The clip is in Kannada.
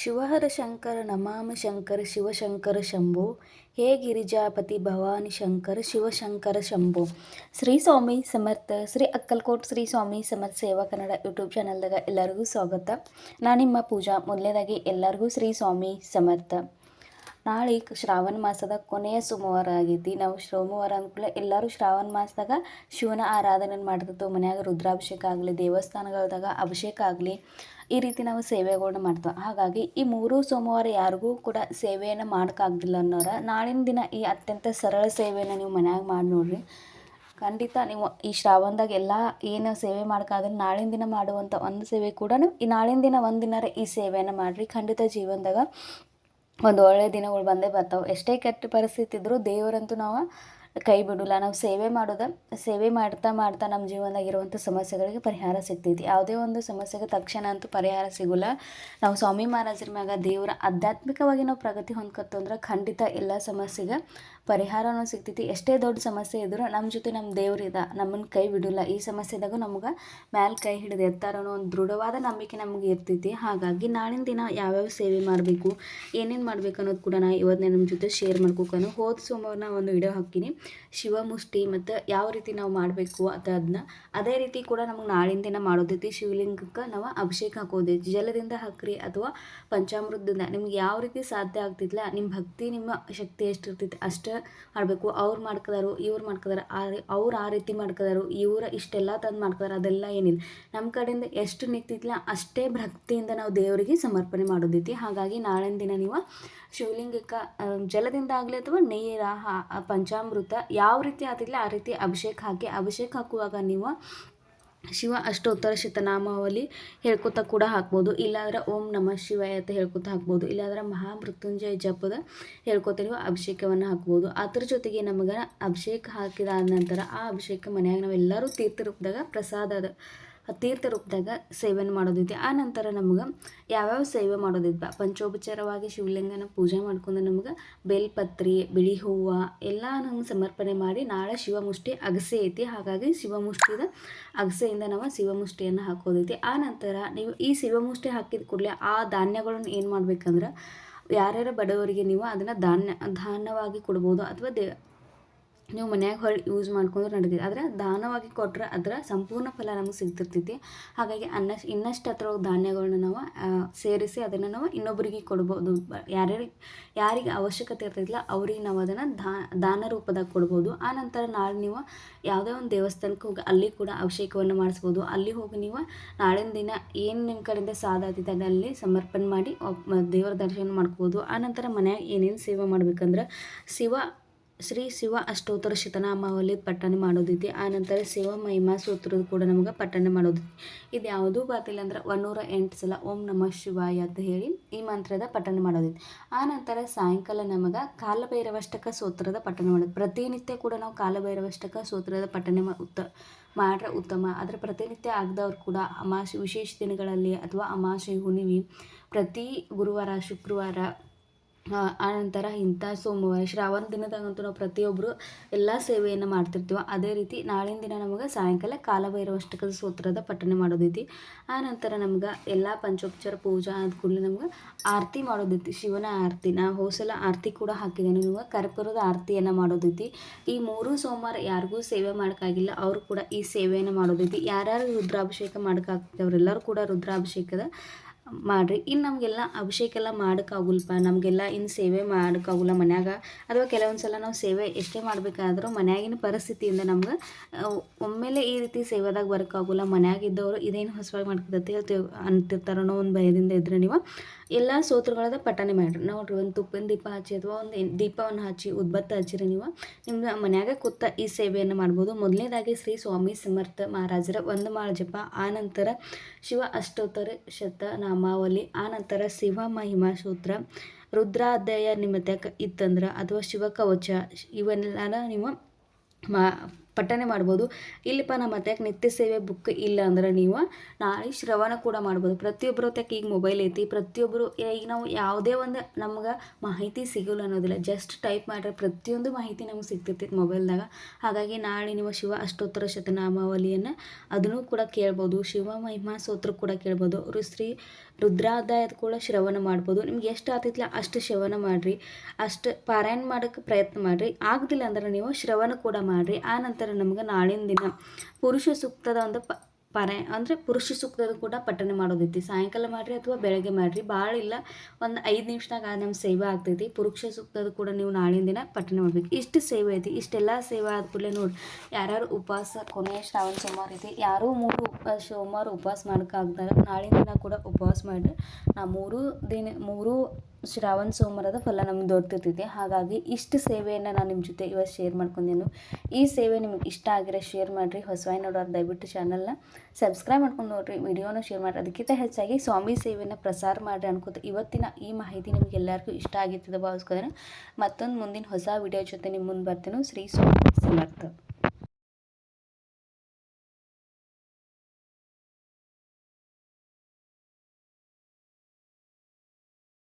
ಶಿವಹರ ಶಂಕರ ನಮಾಮಿ ಶಂಕರ ಶಿವಶಂಕರ ಶಂಭೋ ಹೇ ಗಿರಿಜಾಪತಿ ಭವಾನಿ ಶಂಕರ ಶಿವಶಂಕರ ಶಂಭೋ. ಶ್ರೀ ಸ್ವಾಮಿ ಸಮರ್ಥ ಶ್ರೀ ಅಕ್ಕಲ್ಕೋಟ್ ಶ್ರೀ ಸ್ವಾಮಿ ಸಮರ್ಥ ಸೇವಾ ಕನ್ನಡ ಯೂಟ್ಯೂಬ್ ಚಾನಲ್ದಾಗ ಎಲ್ಲರಿಗೂ ಸ್ವಾಗತ. ನಾನು ನಿಮ್ಮ ಪೂಜಾ. ಮೊದಲನೇದಾಗಿ ಎಲ್ಲರಿಗೂ ಶ್ರೀ ಸ್ವಾಮಿ ಸಮರ್ಥ. ನಾಳೆ ಶ್ರಾವಣ ಮಾಸದ ಕೊನೆಯ ಸೋಮವಾರ ಆಗೈತಿ. ನಾವು ಸೋಮವಾರ ಅಂದ್ಕೂಡಲೇ ಎಲ್ಲರೂ ಶ್ರಾವಣ ಮಾಸದಾಗ ಶಿವನ ಆರಾಧನೆ ಮಾಡ್ತಿರ್ತೇವೆ. ಮನ್ಯಾಗ ರುದ್ರಾಭಿಷೇಕ ಆಗಲಿ, ದೇವಸ್ಥಾನಗಳದಾಗ ಅಭಿಷೇಕ ಆಗಲಿ, ಈ ರೀತಿ ನಾವು ಸೇವೆಗಳನ್ನ ಮಾಡ್ತೇವೆ. ಹಾಗಾಗಿ ಈ 3 ಸೋಮವಾರ ಯಾರಿಗೂ ಕೂಡ ಸೇವೆಯನ್ನು ಮಾಡೋಕ್ಕಾಗ್ದಿಲ್ಲ ಅನ್ನೋರ ನಾಳಿನ ದಿನ ಈ ಅತ್ಯಂತ ಸರಳ ಸೇವೆಯನ್ನು ನೀವು ಮನ್ಯಾಗ ಮಾಡಿ ನೋಡ್ರಿ. ಖಂಡಿತ ನೀವು ಈ ಶ್ರಾವಣದಾಗ ಎಲ್ಲ ಏನು ಸೇವೆ ಮಾಡೋಕ್ಕಾದ್ರೆ ನಾಳಿನ ದಿನ ಮಾಡುವಂಥ ಒಂದು ಸೇವೆ ಕೂಡ ಈ ನಾಳಿನ ದಿನ ಒಂದಿನಾರ ಈ ಸೇವೆಯನ್ನು ಮಾಡಿರಿ. ಖಂಡಿತ ಜೀವನದಾಗ ಒಂದು ಒಳ್ಳೆಯ ದಿನಗಳು ಬಂದೇ ಬರ್ತಾವೆ. ಎಷ್ಟೇ ಕೆಟ್ಟ ಪರಿಸ್ಥಿತಿ ಇದ್ದರೂ ದೇವರಂತೂ ನಾವು ಕೈ ಬಿಡೋಲ್ಲ. ನಾವು ಸೇವೆ ಮಾಡ್ತಾ ಮಾಡ್ತಾ ನಮ್ಮ ಜೀವನದಾಗಿರುವಂಥ ಸಮಸ್ಯೆಗಳಿಗೆ ಪರಿಹಾರ ಸಿಗ್ತೈತಿ. ಯಾವುದೇ ಒಂದು ಸಮಸ್ಯೆಗೆ ತಕ್ಷಣ ಅಂತೂ ಪರಿಹಾರ ಸಿಗೋಲ್ಲ. ನಾವು ಸ್ವಾಮಿ ಮಹಾರಾಜರ ಮ್ಯಾಗ ದೇವರ ಆಧ್ಯಾತ್ಮಿಕವಾಗಿ ನಾವು ಪ್ರಗತಿ ಹೊಂದ್ಕೊತಂದ್ರೆ ಖಂಡಿತ ಎಲ್ಲ ಸಮಸ್ಯೆಗೆ ಪರಿಹಾರನೂ ಸಿಗ್ತೈತಿ. ಎಷ್ಟೇ ದೊಡ್ಡ ಸಮಸ್ಯೆ ಇದ್ದರೂ ನಮ್ಮ ಜೊತೆ ನಮ್ಮ ದೇವ್ರಿದ ನಮ್ಮನ್ನು ಕೈ ಬಿಡೋಲ್ಲ. ಈ ಸಮಸ್ಯೆದಾಗೂ ನಮ್ಗೆ ಮ್ಯಾಲೆ ಕೈ ಹಿಡಿದು ಎತ್ತಾರೋ ಒಂದು ದೃಢವಾದ ನಂಬಿಕೆ ನಮಗೆ ಇರ್ತೈತಿ. ಹಾಗಾಗಿ ನಾಳಿನ ದಿನ ಯಾವ್ಯಾವ ಸೇವೆ ಮಾಡಬೇಕು, ಏನೇನು ಮಾಡಬೇಕು ಅನ್ನೋದು ಕೂಡ ನಾನು ಇವತ್ತು ನಿಮ್ಮ ಜೊತೆ ಶೇರ್ ಮಾಡ್ಕೋಕನು. ಹೋದ ಸೋಮವಾರ ನಾನು ಒಂದು ವಿಡಿಯೋ ಹಾಕಿನಿ ಶಿವಮುಷ್ಟಿ ಮತ್ತು ಯಾವ ರೀತಿ ನಾವು ಮಾಡಬೇಕು ಅದನ್ನ ಅದೇ ರೀತಿ ಕೂಡ ನಮಗೆ ನಾಳಿನ ದಿನ ಮಾಡೋದೈತಿ. ಶಿವಲಿಂಗಕ್ಕೆ ನಾವು ಅಭಿಷೇಕ ಹಾಕೋದೈತಿ. ಜಲದಿಂದ ಹಾಕ್ರಿ ಅಥವಾ ಪಂಚಾಮೃತದಿಂದ ನಿಮ್ಗೆ ಯಾವ ರೀತಿ ಸಾಧ್ಯ ಆಗ್ತಿದ್ಲ, ನಿಮ್ಮ ಭಕ್ತಿ ನಿಮ್ಮ ಶಕ್ತಿ ಎಷ್ಟಿರ್ತೈತಿ ಅಷ್ಟು ಮಾಡಬೇಕು. ಅವ್ರು ಮಾಡ್ಕೋದಾರು ಇವ್ರು ಮಾಡ್ಕೋದಾರ, ಅವ್ರು ಆ ರೀತಿ ಮಾಡ್ಕೋದಾರು ಇವ್ರು ಇಷ್ಟೆಲ್ಲ ತಂದು ಮಾಡ್ಕೋದಾರ, ಅದೆಲ್ಲ ಏನಿಲ್ಲ. ನಮ್ಮ ಕಡೆಯಿಂದ ಎಷ್ಟು ನಿಂತಿದ್ಲ ಅಷ್ಟೇ ಭಕ್ತಿಯಿಂದ ನಾವು ದೇವರಿಗೆ ಸಮರ್ಪಣೆ ಮಾಡೋದೈತಿ. ಹಾಗಾಗಿ ನಾಳಿನ ದಿನ ನೀವು ಶಿವಲಿಂಗಕ್ಕೆ ಜಲದಿಂದ ಆಗಲಿ ಅಥವಾ ನೀರ ಪಂಚಾಮೃತ ಯಾವ ರೀತಿ ಆಗ್ತಿಲ್ಲ ಆ ರೀತಿ ಅಭಿಷೇಕ ಹಾಕುವಾಗ ನೀವು ಶಿವ ಅಷ್ಟೋತ್ತರ ಶತನಾಮಾವಳಿ ಹೇಳ್ಕೊತಾ ಕೂಡ ಹಾಕ್ಬೋದು. ಇಲ್ಲಾಂದ್ರೆ ಓಂ ನಮಃ ಶಿವಾಯ ಅಂತ ಹೇಳ್ಕೊತಾ ಹಾಕ್ಬೋದು. ಇಲ್ಲಾಂದ್ರೆ ಮಹಾಮೃತ್ಯುಂಜಯ ಜಪದ ಹೇಳ್ಕೊತ ನೀವು ಅಭಿಷೇಕವನ್ನು ಹಾಕ್ಬೋದು. ಅದ್ರ ಜೊತೆಗೆ ನಮಗೆ ಅಭಿಷೇಕ ಹಾಕಿದಾದ ನಂತರ ಆ ಅಭಿಷೇಕ ಮನ್ಯಾಗ ನಾವೆಲ್ಲರೂ ತೀರ್ಥ ರೂಪದಾಗ ಪ್ರಸಾದದ ತೀರ್ಥ ರೂಪದಾಗ ಸೇವೆಯನ್ನು ಮಾಡೋದೈತಿ. ಆ ನಂತರ ನಮ್ಗೆ ಯಾವ್ಯಾವ ಸೇವೆ ಮಾಡೋದೈತಿ ಪಂಚೋಪಚಾರವಾಗಿ ಶಿವಲಿಂಗನ ಪೂಜೆ ಮಾಡ್ಕೊಂಡು ನಮ್ಗೆ ಬೇಲ್ಪತ್ರಿ, ಬಿಳಿ ಹೂವು ಎಲ್ಲ ನಮ್ಗೆ ಸಮರ್ಪಣೆ ಮಾಡಿ ನಾಳೆ ಶಿವಮುಷ್ಟಿ ಅಗಸೆ ಐತಿ. ಹಾಗಾಗಿ ಶಿವಮುಷ್ಟಿದ ಅಗಸೆಯಿಂದ ನಾವು ಶಿವಮುಷ್ಟಿಯನ್ನು ಹಾಕೋದೈತಿ. ಆ ನಂತರ ನೀವು ಈ ಶಿವಮುಷ್ಟಿ ಹಾಕಿದ ಕೂಡಲೇ ಆ ಧಾನ್ಯಗಳನ್ನು ಏನು ಮಾಡ್ಬೇಕಂದ್ರೆ ಯಾರ್ಯಾರ ಬಡವರಿಗೆ ನೀವು ಅದನ್ನು ಧಾನ್ಯವಾಗಿ ಕೊಡ್ಬೋದು ಅಥವಾ ನೀವು ಮನ್ಯಾಗ ಹೊಳ್ಳಿ ಯೂಸ್ ಮಾಡ್ಕೊಂಡ್ರೆ ನಡೀತೈತಿ. ಆದರೆ ದಾನವಾಗಿ ಕೊಟ್ಟರೆ ಅದರ ಸಂಪೂರ್ಣ ಫಲ ನಮಗೆ ಸಿಗ್ತಿರ್ತೈತಿ. ಹಾಗಾಗಿ ಇನ್ನಷ್ಟು ಹತ್ರವಾಗಿ ಧಾನ್ಯಗಳನ್ನ ನಾವು ಸೇರಿಸಿ ಅದನ್ನು ನಾವು ಇನ್ನೊಬ್ಬರಿಗೆ ಕೊಡ್ಬೋದು. ಯಾರಿಗೆ ಅವಶ್ಯಕತೆ ಇರ್ತೈತಿಲ್ಲ ಅವ್ರಿಗೆ ನಾವು ಅದನ್ನು ದಾನ ರೂಪದಾಗ ಕೊಡ್ಬೋದು. ಆ ನಂತರ ನಾಳೆ ನೀವು ಯಾವುದೇ ಒಂದು ದೇವಸ್ಥಾನಕ್ಕೆ ಹೋಗಿ ಅಲ್ಲಿ ಕೂಡ ಅಭಿಷೇಕವನ್ನು ಮಾಡಿಸ್ಬೋದು. ಅಲ್ಲಿ ಹೋಗಿ ನೀವು ನಾಳಿನ ದಿನ ಏನು ನಿಮ್ಮ ಕಡೆಯಿಂದ ಸಾಧ್ಯ ಆಗ್ತೈತೆ ಅಲ್ಲಿ ಸಮರ್ಪಣೆ ಮಾಡಿ ದೇವರ ದರ್ಶನ ಮಾಡ್ಕೋಬೋದು. ಆ ನಂತರ ಮನ್ಯಾಗ ಏನೇನು ಸೇವೆ ಮಾಡ್ಬೇಕಂದ್ರೆ ಶ್ರೀ ಶಿವ ಅಷ್ಟೋತ್ತರ ಶತನಾಮಾವಳಿ ಪಠನೆ ಮಾಡೋದೈತಿ. ಆನಂತರ ಶಿವ ಮಹಿಮಾ ಸೂತ್ರದ ಕೂಡ ನಮ್ಗೆ ಪಠನೆ ಮಾಡೋದೈತಿ. ಇದು ಯಾವುದೂ ಗೊತ್ತಿಲ್ಲ ಅಂದ್ರೆ 108 ಸಲ ಓಂ ನಮಃ ಶಿವಾಯ ಅಂತ ಹೇಳಿ ಈ ಮಂತ್ರದ ಪಠನೆ ಮಾಡೋದೈತಿ. ಆ ನಂತರ ಸಾಯಂಕಾಲ ನಮಗೆ ಕಾಲಭೈರವಷ್ಟಕ ಸ್ತೋತ್ರದ ಪಠನೆ ಮಾಡೋದು. ಪ್ರತಿನಿತ್ಯ ಕೂಡ ನಾವು ಕಾಲಭೈರವಷ್ಟಕ ಸ್ತೋತ್ರದ ಪಠನೆ ಮಾಡ್ರೆ ಉತ್ತಮ. ಆದರೆ ಪ್ರತಿನಿತ್ಯ ಆಗದವ್ರು ಕೂಡ ವಿಶೇಷ ದಿನಗಳಲ್ಲಿ ಅಥವಾ ಅಮಾವಾಸ್ಯೆ, ಹುಣ್ಣಿಮೆ, ಪ್ರತಿ ಗುರುವಾರ, ಶುಕ್ರವಾರ, ಆನಂತರ ಇಂಥ ಸೋಮವಾರ, ಶ್ರಾವಣ ದಿನದಾಗಂತೂ ನಾವು ಪ್ರತಿಯೊಬ್ಬರು ಎಲ್ಲ ಸೇವೆಯನ್ನು ಮಾಡ್ತಿರ್ತೀವಿ. ಅದೇ ರೀತಿ ನಾಳಿನ ದಿನ ನಮಗೆ ಸಾಯಂಕಾಲ ಕಾಲಭೈರವಷ್ಟಕದ ಸ್ತೋತ್ರದ ಪಠನೆ ಮಾಡೋದೈತಿ. ಆನಂತರ ನಮ್ಗೆ ಎಲ್ಲ ಪಂಚೋಪಚಾರ ಪೂಜಾ ಆದ ಕೂಡಲೇ ನಮ್ಗೆ ಆರತಿ ಮಾಡೋದೈತಿ. ಶಿವನ ಆರತಿ ನಾ ಹೋಸಲ ಆರತಿ ಕೂಡ ಹಾಕಿದ್ದೇನೆ. ನಿಮ್ಗೆ ಕರ್ಪೂರದ ಆರತಿಯನ್ನು ಮಾಡೋದೈತಿ. ಈ 3 ಸೋಮವಾರ ಯಾರಿಗೂ ಸೇವೆ ಮಾಡೋಕ್ಕಾಗಿಲ್ಲ ಅವರು ಕೂಡ ಈ ಸೇವೆಯನ್ನು ಮಾಡೋದೈತಿ. ಯಾರ್ಯಾರು ರುದ್ರಾಭಿಷೇಕ ಮಾಡೋಕ್ಕಾಗ್ತದೆ ಅವರೆಲ್ಲರೂ ಕೂಡ ರುದ್ರಾಭಿಷೇಕದ ಮಾಡಿರಿ. ಇನ್ನು ನಮಗೆಲ್ಲ ಅಭಿಷೇಕ ಎಲ್ಲ ಮಾಡೋಕ್ಕಾಗಲ್ಪ, ನಮಗೆಲ್ಲ ಇನ್ನು ಸೇವೆ ಮಾಡೋಕ್ಕಾಗಲ್ಲ ಮನ್ಯಾಗ, ಅಥವಾ ಕೆಲವೊಂದು ಸಲ ನಾವು ಸೇವೆ ಎಷ್ಟೇ ಮಾಡಬೇಕಾದ್ರೂ ಮನ್ಯಾಗಿನ ಪರಿಸ್ಥಿತಿಯಿಂದ ನಮ್ಗೆ ಒಮ್ಮೆಲೆ ಈ ರೀತಿ ಸೇವೆದಾಗ ಬರೋಕ್ಕಾಗಲ್ಲ. ಮನ್ಯಾಗಿದ್ದವರು ಇದೇನು ಹೊಸವಾಗಿ ಮಾಡ್ಕೊತೈತಿ ಹೇಳ್ತೀವಿ ಅಂತಿರ್ತಾರೋ ಅನ್ನೋ ಒಂದು ಭಯದಿಂದ ಇದ್ದರೆ ನೀವು ಎಲ್ಲ ಸ್ತೋತ್ರಗಳದ ಪಠನೆ ಮಾಡಿರಿ. ನೋಡ್ರಿ, ಒಂದು ತುಪ್ಪಿನ ದೀಪ ಹಚ್ಚಿ ಅಥವಾ ಒಂದು ದೀಪವನ್ನು ಹಚ್ಚಿ ಉದ್ಬತ್ತ ಹಚ್ಚಿರಿ ನೀವು ನಿಮ್ಮ ಮನ್ಯಾಗ ಕೂತ ಈ ಸೇವೆಯನ್ನು ಮಾಡ್ಬೋದು. ಮೊದಲನೇದಾಗಿ ಶ್ರೀ ಸ್ವಾಮಿ ಸಮರ್ಥ ಮಹಾರಾಜರ ಒಂದು ಮಾಳ ಜಪ, ಆನಂತರ ಶಿವ ಅಷ್ಟೋತ್ತರ ಶತನಾಮಾವಳಿ, ಆನಂತರ ಶಿವ ಮಹಿಮಾ ಸೂತ್ರ, ರುದ್ರಾಧ್ಯಾಯ ನಿಮ್ಮ ಇತ್ತಂದ್ರೆ ಅಥವಾ ಶಿವಕವಚ ಇವನ್ನೆಲ್ಲ ನೀವು ಪಠನೆ ಮಾಡ್ಬೋದು. ಇಲ್ಲಪ್ಪ ನಮ್ಮ ಮತ್ತೆ ನಿತ್ಯ ಸೇವೆ ಬುಕ್ ಇಲ್ಲ ಅಂದ್ರೆ ನೀವು ನಾಳೆ ಶ್ರವಣ ಕೂಡ ಮಾಡ್ಬೋದು. ಪ್ರತಿಯೊಬ್ಬರು ಹೊತ್ತಕ್ಕೆ ಈಗ ಮೊಬೈಲ್ ಐತಿ. ಪ್ರತಿಯೊಬ್ಬರು ಈಗ ನಾವು ಯಾವುದೇ ಒಂದು ನಮ್ಗೆ ಮಾಹಿತಿ ಸಿಗೋಲ್ಲ ಅನ್ನೋದಿಲ್ಲ. ಜಸ್ಟ್ ಟೈಪ್ ಮಾಡಿದ್ರೆ ಪ್ರತಿಯೊಂದು ಮಾಹಿತಿ ನಮ್ಗೆ ಸಿಗ್ತಿರ್ತೈತಿ ಮೊಬೈಲ್ದಾಗ. ಹಾಗಾಗಿ ನಾಳೆ ನೀವು ಶಿವ ಅಷ್ಟೋತ್ತರ ಶತನಾಮಾವಳಿಯನ್ನು ಅದನ್ನು ಕೂಡ ಕೇಳ್ಬೋದು. ಶಿವ ಮಹಿಮಾ ಸ್ತೋತ್ರ ಕೂಡ ಕೇಳ್ಬೋದು. ಶ್ರೀ ರುದ್ರಾಧ್ಯಾಯದ ಕೂಡ ಶ್ರವಣ ಮಾಡ್ಬೋದು. ನಿಮ್ಗೆ ಎಷ್ಟು ಆಗ್ತೈತಿಲ್ಲ ಅಷ್ಟು ಶ್ರವಣ ಮಾಡಿರಿ, ಅಷ್ಟು ಪಾರಾಯಣ ಮಾಡೋಕ್ಕೆ ಪ್ರಯತ್ನ ಮಾಡಿರಿ. ಆಗದಿಲ್ಲ ಅಂದ್ರೆ ನೀವು ಶ್ರವಣ ಕೂಡ ಮಾಡಿರಿ. ಆ ನಂತರ ನಮ್ಗೆ ನಾಳಿನ ದಿನ ಪುರುಷ ಸೂಕ್ತದ ಒಂದು ಅಂದರೆ ಪುರುಷ ಸೂಕ್ತದ ಕೂಡ ಪಠನೆ ಮಾಡೋದೈತಿ. ಸಾಯಂಕಾಲ ಮಾಡಿರಿ ಅಥವಾ ಬೆಳಗ್ಗೆ ಮಾಡಿರಿ, ಭಾಳ ಇಲ್ಲ ಒಂದು 5 ನಿಮಿಷದಾಗ ನಮ್ಮ ಸೇವೆ ಆಗ್ತೈತಿ. ಪುರುಷ ಸೂಕ್ತದ ಕೂಡ ನೀವು ನಾಳಿನ ದಿನ ಪಠನೆ ಮಾಡ್ಬೇಕು. ಇಷ್ಟು ಸೇವೆ ಐತಿ. ಇಷ್ಟೆಲ್ಲ ಸೇವೆ ಆದ ಕೂಡಲೇ ನೋಡಿ, ಯಾರ್ಯಾರು ಉಪವಾಸ ಕೊನೆಯ ಶ್ರಾವಣ ಸೋಮವಾರ ಐತಿ, ಯಾರೂ 3 ಸೋಮವಾರ ಉಪವಾಸ ಮಾಡೋಕ್ಕಾಗ್ದಾಗ ನಾಳಿನ ದಿನ ಕೂಡ ಉಪವಾಸ ಮಾಡಿರಿ. ನಾ 3 ಶ್ರಾವಣ ಸೋಮವಾರದ ಫಲ ನಮ್ಗೆ ದೊರೆತಿರ್ತೈತಿ. ಹಾಗಾಗಿ ಇಷ್ಟು ಸೇವೆಯನ್ನು ನಾನು ನಿಮ್ಮ ಜೊತೆ ಇವತ್ತು ಶೇರ್ ಮಾಡ್ಕೊಂಡೇನು. ಈ ಸೇವೆ ನಿಮಗೆ ಇಷ್ಟ ಆಗಿರೋ ಶೇರ್ ಮಾಡಿರಿ. ಹೊಸವಾಯಿ ನೋಡೋರು ದಯವಿಟ್ಟು ಚಾನಲ್ನ ಸಬ್ಸ್ಕ್ರೈಬ್ ಮಾಡ್ಕೊಂಡು ನೋಡಿರಿ, ವಿಡಿಯೋನ ಶೇರ್ ಮಾಡಿರಿ. ಅದಕ್ಕಿಂತ ಹೆಚ್ಚಾಗಿ ಸ್ವಾಮಿ ಸೇವೆಯನ್ನು ಪ್ರಸಾರ ಮಾಡಿರಿ ಅನ್ಕೋತ ಇವತ್ತಿನ ಈ ಮಾಹಿತಿ ನಿಮ್ಗೆ ಎಲ್ಲರಿಗೂ ಇಷ್ಟ ಆಗಿರ್ತದೆ ಭಾವಿಸ್ಕೋದ್ರೆ ಮತ್ತೊಂದು ಮುಂದಿನ ಹೊಸ ವಿಡಿಯೋ ಜೊತೆ ನಿಮ್ಮ ಮುಂದೆ ಬರ್ತೀನಿ. ಶ್ರೀ ಸ್ವಾಮಿ ಸಮರ್ಥ.